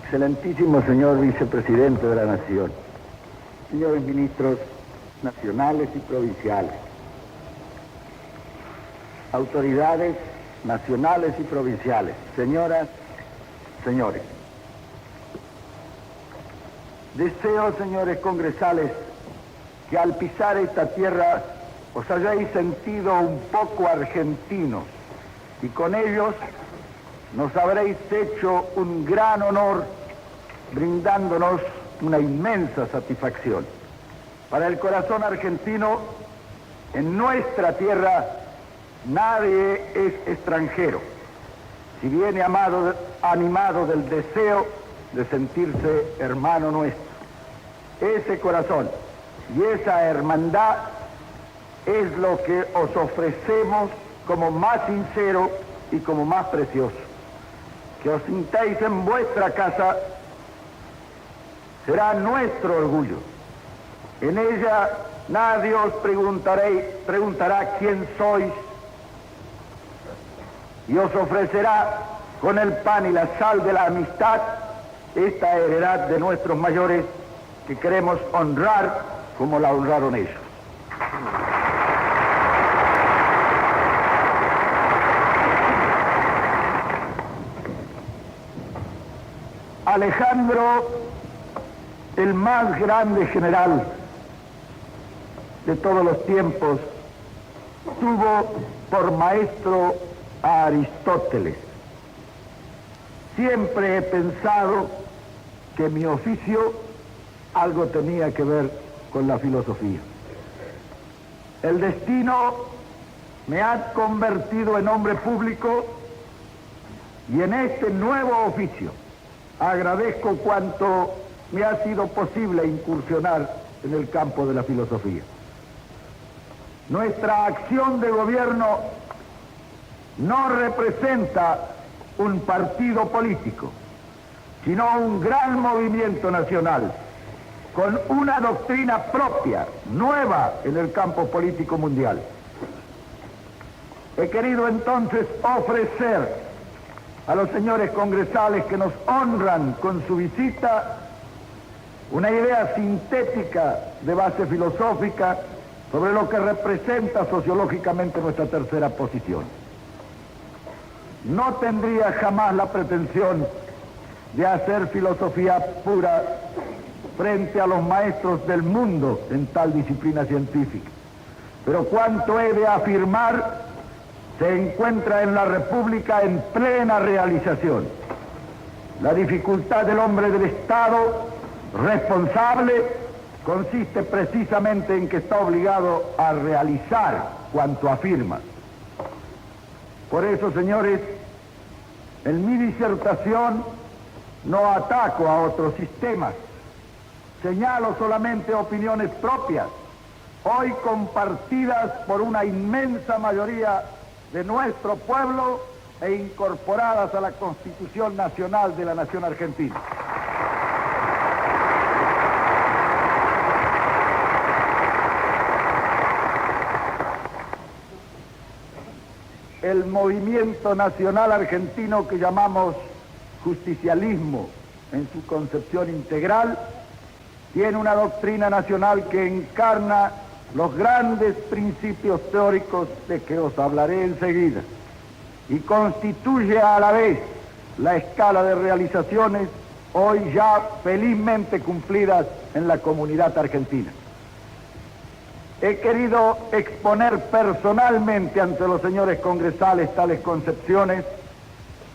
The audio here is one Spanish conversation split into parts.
Excelentísimo señor vicepresidente de la Nación, señores ministros nacionales y provinciales, autoridades nacionales y provinciales, señoras, señores. Deseo, señores congresales, que al pisar esta tierra os hayáis sentido un poco argentinos y con ellos nos habréis hecho un gran honor brindándonos una inmensa satisfacción. Para el corazón argentino, en nuestra tierra nadie es extranjero, si viene animado del deseo de sentirse hermano nuestro. Ese corazón y esa hermandad es lo que os ofrecemos como más sincero y como más precioso. Que os sintáis en vuestra casa será nuestro orgullo. En ella nadie os preguntará quién sois y os ofrecerá con el pan y la sal de la amistad esta heredad de nuestros mayores que queremos honrar como la honraron ellos. Alejandro, el más grande general de todos los tiempos, tuvo por maestro a Aristóteles. Siempre he pensado que mi oficio algo tenía que ver con la filosofía. El destino me ha convertido en hombre público y en este nuevo oficio agradezco cuanto me ha sido posible incursionar en el campo de la filosofía. Nuestra acción de gobierno no representa un partido político, sino un gran movimiento nacional con una doctrina propia, nueva en el campo político mundial. He querido entonces ofrecer a los señores congresales que nos honran con su visita una idea sintética de base filosófica sobre lo que representa sociológicamente nuestra tercera posición. No tendría jamás la pretensión de hacer filosofía pura frente a los maestros del mundo en tal disciplina científica, pero cuanto he de afirmar se encuentra en la República en plena realización. La dificultad del hombre del Estado responsable consiste precisamente en que está obligado a realizar cuanto afirma. Por eso, señores, en mi disertación no ataco a otros sistemas, señalo solamente opiniones propias, hoy compartidas por una inmensa mayoría de nuestro pueblo e incorporadas a la Constitución Nacional de la Nación Argentina. El movimiento nacional argentino que llamamos justicialismo en su concepción integral tiene una doctrina nacional que encarna los grandes principios teóricos de que os hablaré enseguida y constituye a la vez la escala de realizaciones hoy ya felizmente cumplidas en la comunidad argentina. He querido exponer personalmente ante los señores congresales tales concepciones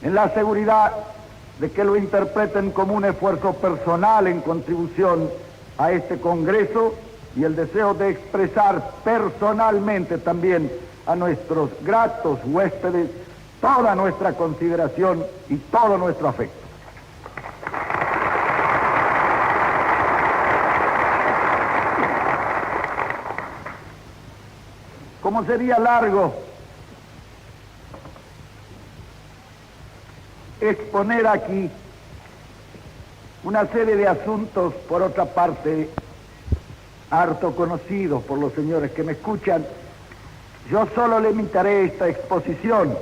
en la seguridad de que lo interpreten como un esfuerzo personal en contribución a este Congreso y el deseo de expresar personalmente también a nuestros gratos huéspedes toda nuestra consideración y todo nuestro afecto. Como sería largo exponer aquí una serie de asuntos, por otra parte, harto conocidos por los señores que me escuchan, yo solo limitaré esta exposición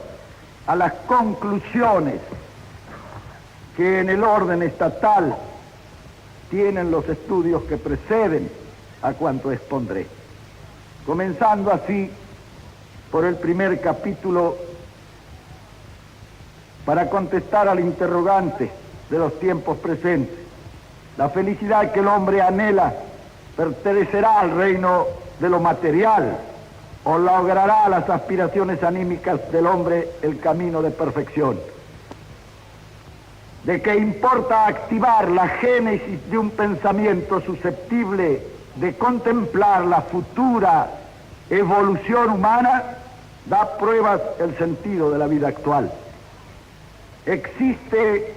a las conclusiones que en el orden estatal tienen los estudios que preceden a cuanto expondré. Comenzando así por el primer capítulo, para contestar al interrogante de los tiempos presentes. La felicidad que el hombre anhela pertenecerá al reino de lo material o logrará las aspiraciones anímicas del hombre el camino de perfección. ¿De qué importa activar la génesis de un pensamiento susceptible de contemplar la futura evolución humana? Da pruebas el sentido de la vida actual. Existe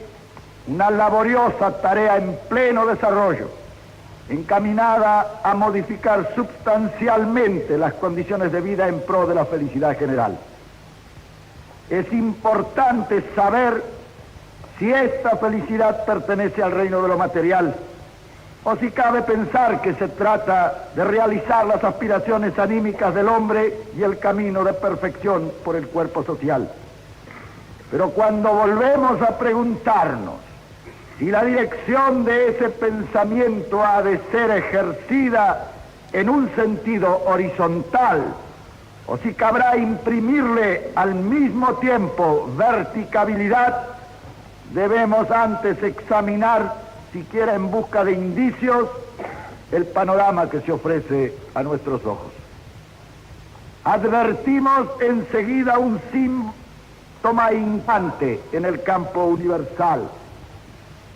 una laboriosa tarea en pleno desarrollo, encaminada a modificar sustancialmente las condiciones de vida en pro de la felicidad general. Es importante saber si esta felicidad pertenece al reino de lo material, o si cabe pensar que se trata de realizar las aspiraciones anímicas del hombre y el camino de perfección por el cuerpo social. Pero cuando volvemos a preguntarnos si la dirección de ese pensamiento ha de ser ejercida en un sentido horizontal, o si cabrá imprimirle al mismo tiempo verticabilidad, debemos antes examinar, siquiera en busca de indicios, el panorama que se ofrece a nuestros ojos. Advertimos enseguida un síntoma instante en el campo universal.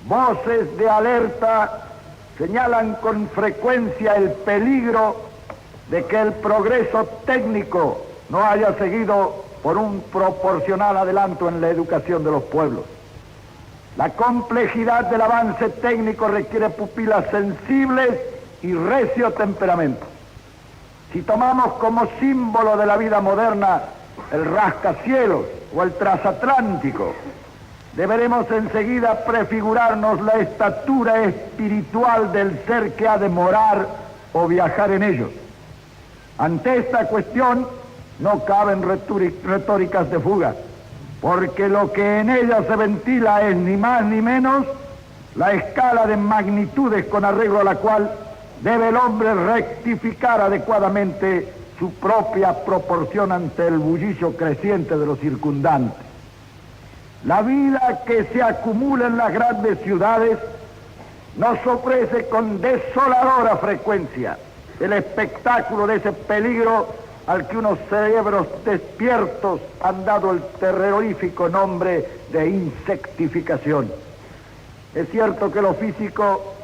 Voces de alerta señalan con frecuencia el peligro de que el progreso técnico no haya seguido por un proporcional adelanto en la educación de los pueblos. La complejidad del avance técnico requiere pupilas sensibles y recio temperamento. Si tomamos como símbolo de la vida moderna el rascacielos o el transatlántico, deberemos enseguida prefigurarnos la estatura espiritual del ser que ha de morar o viajar en ellos. Ante esta cuestión no caben retóricas de fuga, porque lo que en ella se ventila es ni más ni menos la escala de magnitudes con arreglo a la cual debe el hombre rectificar adecuadamente su propia proporción ante el bullicio creciente de los circundantes. La vida que se acumula en las grandes ciudades nos ofrece con desoladora frecuencia el espectáculo de ese peligro al que unos cerebros despiertos han dado el terrorífico nombre de insectificación. Es cierto que lo físico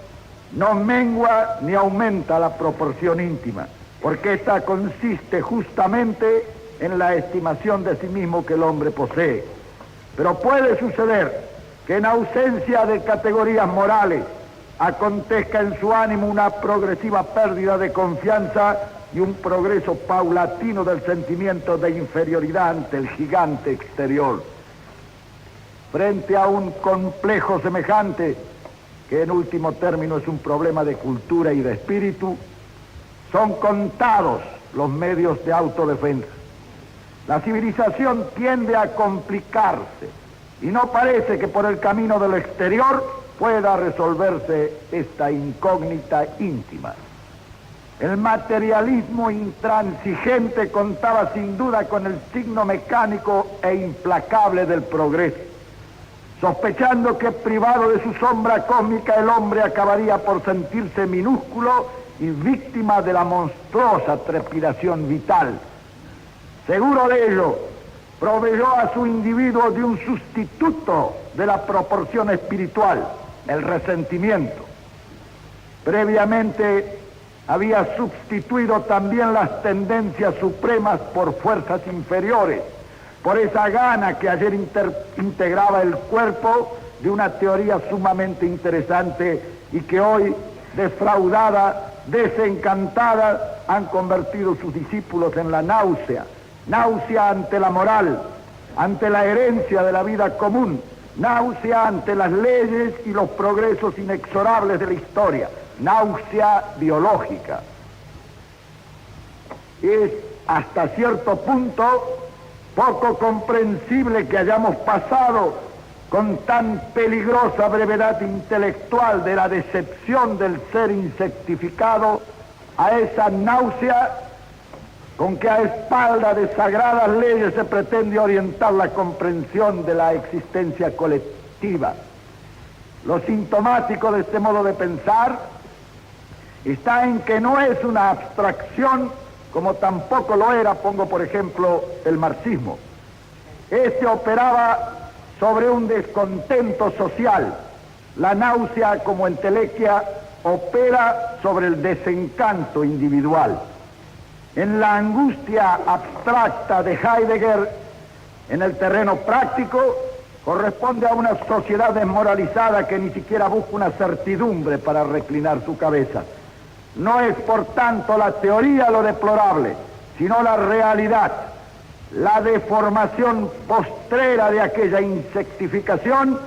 no mengua ni aumenta la proporción íntima, porque esta consiste justamente en la estimación de sí mismo que el hombre posee. Pero puede suceder que en ausencia de categorías morales acontezca en su ánimo una progresiva pérdida de confianza y un progreso paulatino del sentimiento de inferioridad ante el gigante exterior. Frente a un complejo semejante, que en último término es un problema de cultura y de espíritu, son contados los medios de autodefensa. La civilización tiende a complicarse y no parece que por el camino del exterior pueda resolverse esta incógnita íntima. El materialismo intransigente contaba sin duda con el signo mecánico e implacable del progreso, sospechando que privado de su sombra cósmica el hombre acabaría por sentirse minúsculo y víctima de la monstruosa trepidación vital. Seguro de ello, proveyó a su individuo de un sustituto de la proporción espiritual, el resentimiento. Previamente había sustituido también las tendencias supremas por fuerzas inferiores, por esa gana que ayer integraba el cuerpo de una teoría sumamente interesante y que hoy, defraudada, desencantada, han convertido sus discípulos en la náusea ante la moral, ante la herencia de la vida común, náusea ante las leyes y los progresos inexorables de la historia, náusea biológica. Es hasta cierto punto poco comprensible que hayamos pasado con tan peligrosa brevedad intelectual de la decepción del ser insectificado, a esa náusea con que a espalda de sagradas leyes se pretende orientar la comprensión de la existencia colectiva. Lo sintomático de este modo de pensar está en que no es una abstracción, como tampoco lo era, pongo por ejemplo, el marxismo. Este operaba sobre un descontento social. La náusea, como entelequia, opera sobre el desencanto individual. En la angustia abstracta de Heidegger, en el terreno práctico, corresponde a una sociedad desmoralizada que ni siquiera busca una certidumbre para reclinar su cabeza. No es, por tanto, la teoría lo deplorable, sino la realidad, la deformación postrera de aquella insectificación,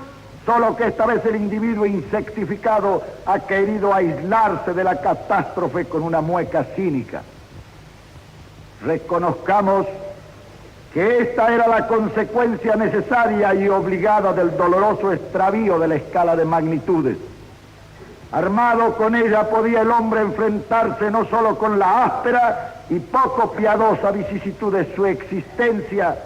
solo que esta vez el individuo insectificado ha querido aislarse de la catástrofe con una mueca cínica. Reconozcamos que esta era la consecuencia necesaria y obligada del doloroso extravío de la escala de magnitudes. Armado con ella podía el hombre enfrentarse no solo con la áspera y poco piadosa vicisitud de su existencia,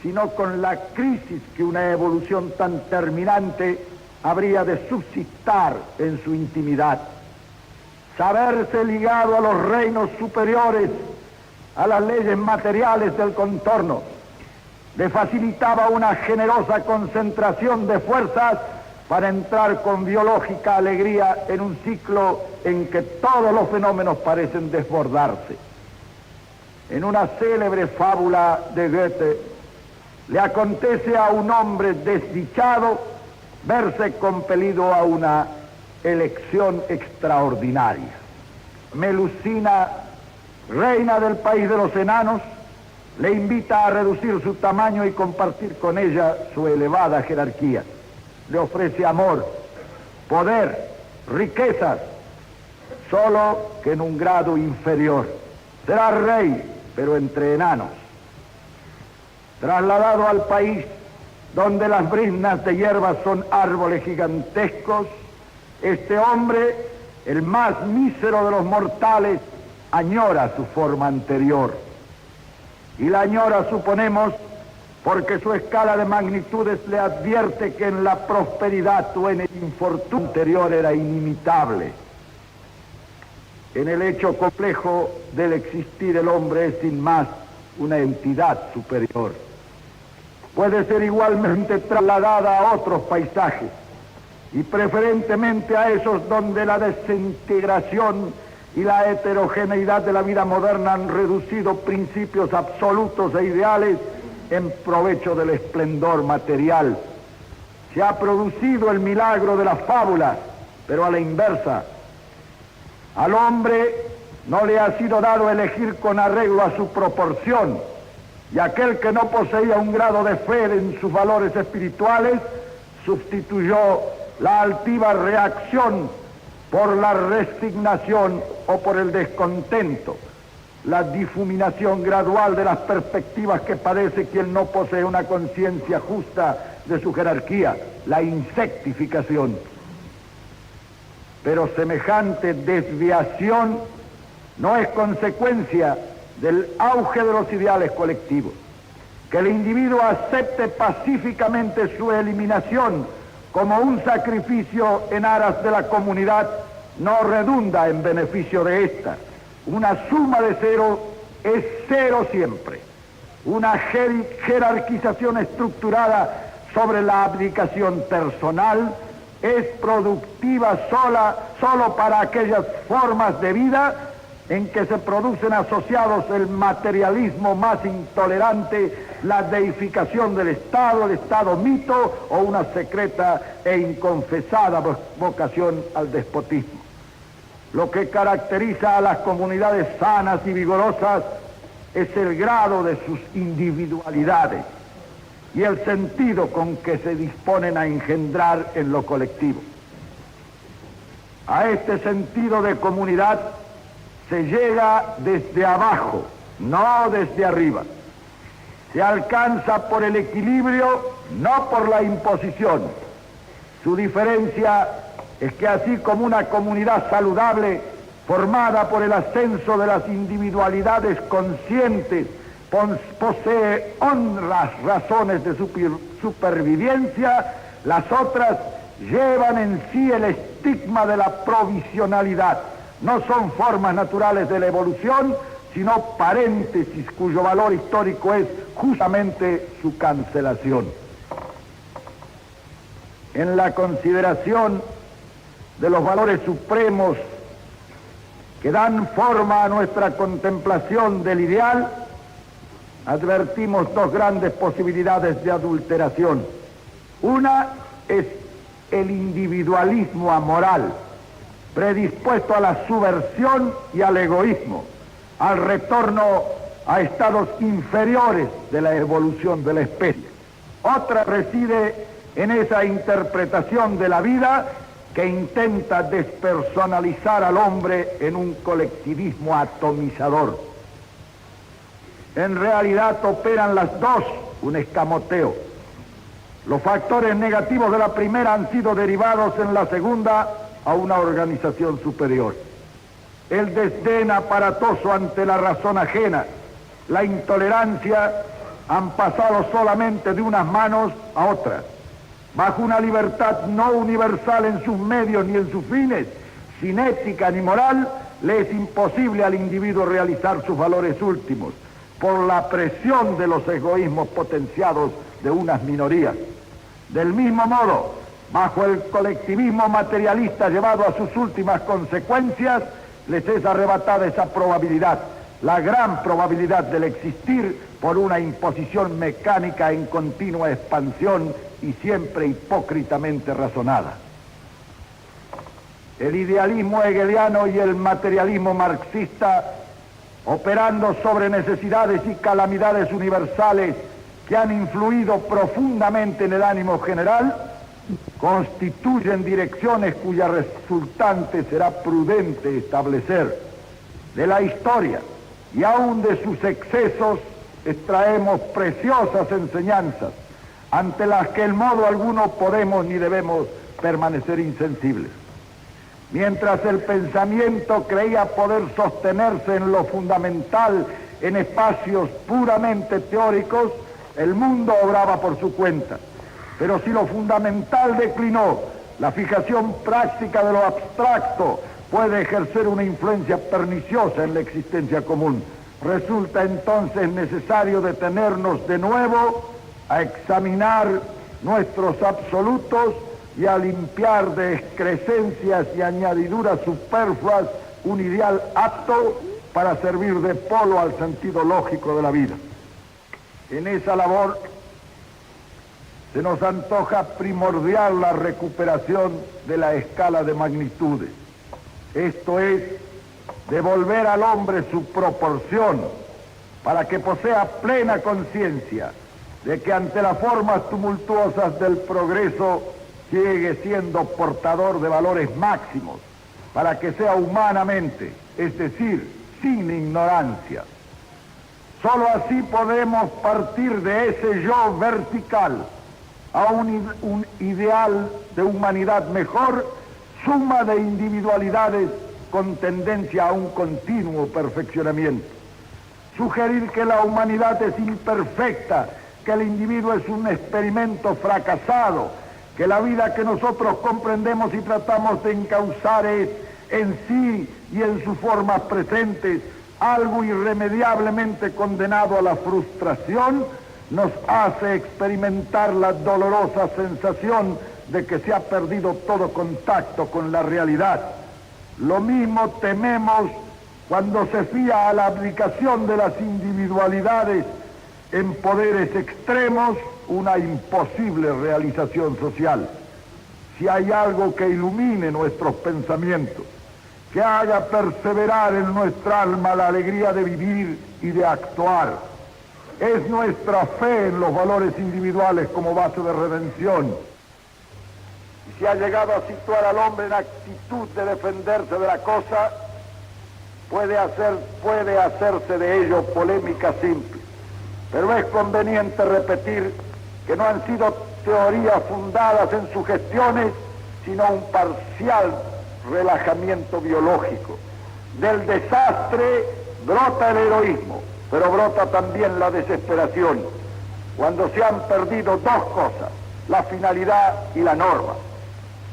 sino con la crisis que una evolución tan terminante habría de suscitar en su intimidad. Saberse ligado a los reinos superiores, a las leyes materiales del contorno, le facilitaba una generosa concentración de fuerzas para entrar con biológica alegría en un ciclo en que todos los fenómenos parecen desbordarse. En una célebre fábula de Goethe, le acontece a un hombre desdichado verse compelido a una elección extraordinaria. Melusina, reina del país de los enanos, le invita a reducir su tamaño y compartir con ella su elevada jerarquía. Le ofrece amor, poder, riquezas, solo que en un grado inferior. Será rey, pero entre enanos. Trasladado al país donde las briznas de hierba son árboles gigantescos, este hombre, el más mísero de los mortales, añora su forma anterior. Y la añora, suponemos, porque su escala de magnitudes le advierte que en la prosperidad o en el infortunio anterior era inimitable. En el hecho complejo del existir el hombre es sin más una entidad superior. Puede ser igualmente trasladada a otros paisajes y preferentemente a esos donde la desintegración y la heterogeneidad de la vida moderna han reducido principios absolutos e ideales en provecho del esplendor material. Se ha producido el milagro de la fábula, pero a la inversa. Al hombre no le ha sido dado elegir con arreglo a su proporción, y aquel que no poseía un grado de fe en sus valores espirituales sustituyó la altiva reacción por la resignación o por el descontento, la difuminación gradual de las perspectivas que padece quien no posee una conciencia justa de su jerarquía, la insectificación. Pero semejante desviación no es consecuencia del auge de los ideales colectivos. Que el individuo acepte pacíficamente su eliminación como un sacrificio en aras de la comunidad no redunda en beneficio de ésta. Una suma de cero es cero siempre. Una jerarquización estructurada sobre la abdicación personal es productiva solo para aquellas formas de vida en que se producen asociados el materialismo más intolerante, la deificación del Estado, el Estado mito o una secreta e inconfesada vocación al despotismo. Lo que caracteriza a las comunidades sanas y vigorosas es el grado de sus individualidades y el sentido con que se disponen a engendrar en lo colectivo. A este sentido de comunidad se llega desde abajo, no desde arriba. se alcanza por el equilibrio, no por la imposición. Su diferencia es que así como una comunidad saludable, formada por el ascenso de las individualidades conscientes, posee honras razones de supervivencia, las otras llevan en sí el estigma de la provisionalidad. No son formas naturales de la evolución, sino paréntesis cuyo valor histórico es justamente su cancelación. En la consideración de los valores supremos que dan forma a nuestra contemplación del ideal, advertimos dos grandes posibilidades de adulteración. Una es el individualismo amoral, predispuesto a la subversión y al egoísmo, al retorno a estados inferiores de la evolución de la especie. Otra reside en esa interpretación de la vida que intenta despersonalizar al hombre en un colectivismo atomizador. En realidad operan las dos un escamoteo. Los factores negativos de la primera han sido derivados en la segunda a una organización superior. El desdén aparatoso ante la razón ajena, la intolerancia, han pasado solamente de unas manos a otras. Bajo una libertad no universal en sus medios ni en sus fines, sin ética ni moral, le es imposible al individuo realizar sus valores últimos, por la presión de los egoísmos potenciados de unas minorías. Del mismo modo, bajo el colectivismo materialista llevado a sus últimas consecuencias, les es arrebatada esa probabilidad, la gran probabilidad del existir por una imposición mecánica en continua expansión y siempre hipócritamente razonada. El idealismo hegeliano y el materialismo marxista, operando sobre necesidades y calamidades universales que han influido profundamente en el ánimo general, constituyen direcciones cuya resultante será prudente establecer. De la historia y aún de sus excesos extraemos preciosas enseñanzas ante las que en modo alguno podemos ni debemos permanecer insensibles. Mientras el pensamiento creía poder sostenerse en lo fundamental en espacios puramente teóricos, el mundo obraba por su cuenta. Pero si lo fundamental declinó, la fijación práctica de lo abstracto puede ejercer una influencia perniciosa en la existencia común. Resulta entonces necesario detenernos de nuevo a examinar nuestros absolutos y a limpiar de excrescencias y añadiduras superfluas un ideal apto para servir de polo al sentido lógico de la vida. En esa labor se nos antoja primordial la recuperación de la escala de magnitudes. Esto es, devolver al hombre su proporción para que posea plena conciencia de que ante las formas tumultuosas del progreso sigue siendo portador de valores máximos, para que sea humanamente, es decir, sin ignorancia. Solo así podemos partir de ese yo vertical a un ideal de humanidad mejor, suma de individualidades con tendencia a un continuo perfeccionamiento. Sugerir que la humanidad es imperfecta, que el individuo es un experimento fracasado, que la vida que nosotros comprendemos y tratamos de encauzar es en sí y en sus formas presentes algo irremediablemente condenado a la frustración, nos hace experimentar la dolorosa sensación de que se ha perdido todo contacto con la realidad. Lo mismo tememos cuando se fía a la abdicación de las individualidades en poderes extremos, una imposible realización social. Si hay algo que ilumine nuestros pensamientos, que haga perseverar en nuestra alma la alegría de vivir y de actuar, es nuestra fe en los valores individuales como base de redención. Y si ha llegado a situar al hombre en actitud de defenderse de la cosa, puede hacerse de ello polémica simple. pero es conveniente repetir que no han sido teorías fundadas en sugestiones, sino un parcial relajamiento biológico. Del desastre brota el heroísmo, pero brota también la desesperación, cuando se han perdido dos cosas, la finalidad y la norma.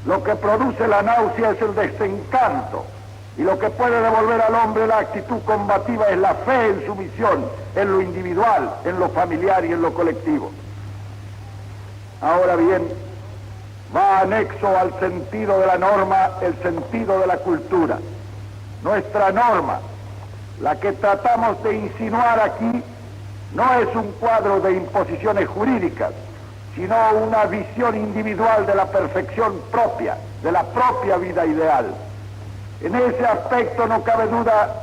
Lo que produce la náusea es el desencanto, y lo que puede devolver al hombre la actitud combativa es la fe en su misión, en lo individual, en lo familiar y en lo colectivo. Ahora bien, va anexo al sentido de la norma el sentido de la cultura. Nuestra norma, la que tratamos de insinuar aquí, no es un cuadro de imposiciones jurídicas, sino una visión individual de la perfección propia, de la propia vida ideal. En ese aspecto no cabe duda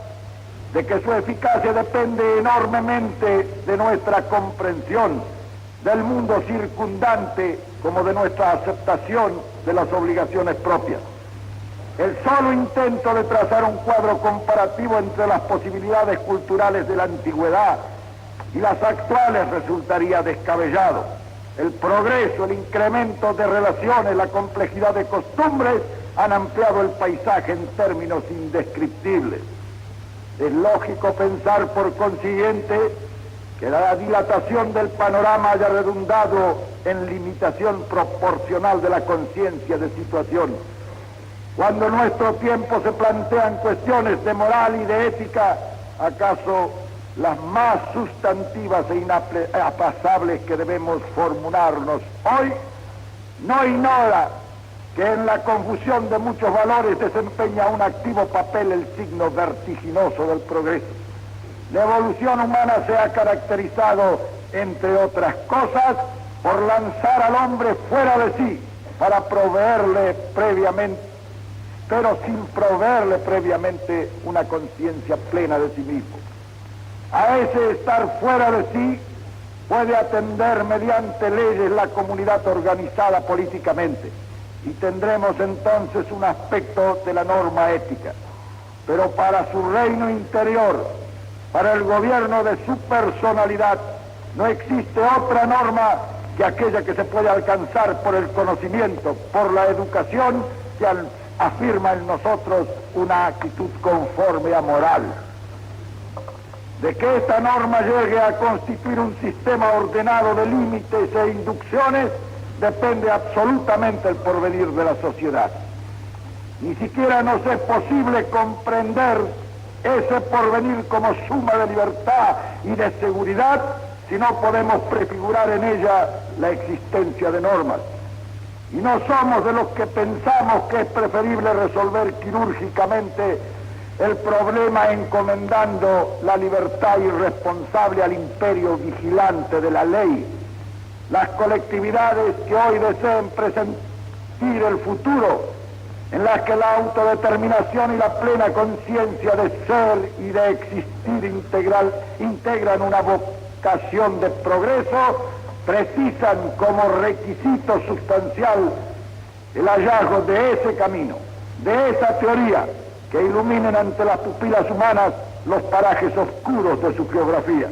de que su eficacia depende enormemente de nuestra comprensión del mundo circundante como de nuestra aceptación de las obligaciones propias. El solo intento de trazar un cuadro comparativo entre las posibilidades culturales de la antigüedad y las actuales resultaría descabellado. El progreso, el incremento de relaciones, la complejidad de costumbres han ampliado el paisaje en términos indescriptibles. Es lógico pensar, por consiguiente, que la dilatación del panorama haya redundado en limitación proporcional de la conciencia de situación. Cuando en nuestro tiempo se plantean cuestiones de moral y de ética, ¿acaso las más sustantivas e inaplazables que debemos formularnos hoy no ignora que en la confusión de muchos valores desempeña un activo papel el signo vertiginoso del progreso? La evolución humana se ha caracterizado, entre otras cosas, por lanzar al hombre fuera de sí para proveerle previamente, pero sin proveerle previamente una conciencia plena de sí mismo. A ese estar fuera de sí puede atender mediante leyes la comunidad organizada políticamente, y tendremos entonces un aspecto de la norma ética. Pero para su reino interior, para el gobierno de su personalidad, no existe otra norma que aquella que se puede alcanzar por el conocimiento, por la educación, que afirma en nosotros una actitud conforme a moral. De que esta norma llegue a constituir un sistema ordenado de límites e inducciones depende absolutamente el porvenir de la sociedad. Ni siquiera nos es posible comprender ese porvenir como suma de libertad y de seguridad si no podemos prefigurar en ella la existencia de normas. Y no somos de los que pensamos que es preferible resolver quirúrgicamente el problema encomendando la libertad irresponsable al imperio vigilante de la ley. Las colectividades que hoy deseen presentir el futuro, en las que la autodeterminación y la plena conciencia de ser y de existir integran una vocación de progreso, precisan como requisito sustancial el hallazgo de ese camino, de esa teoría que iluminen ante las pupilas humanas los parajes oscuros de su geografía.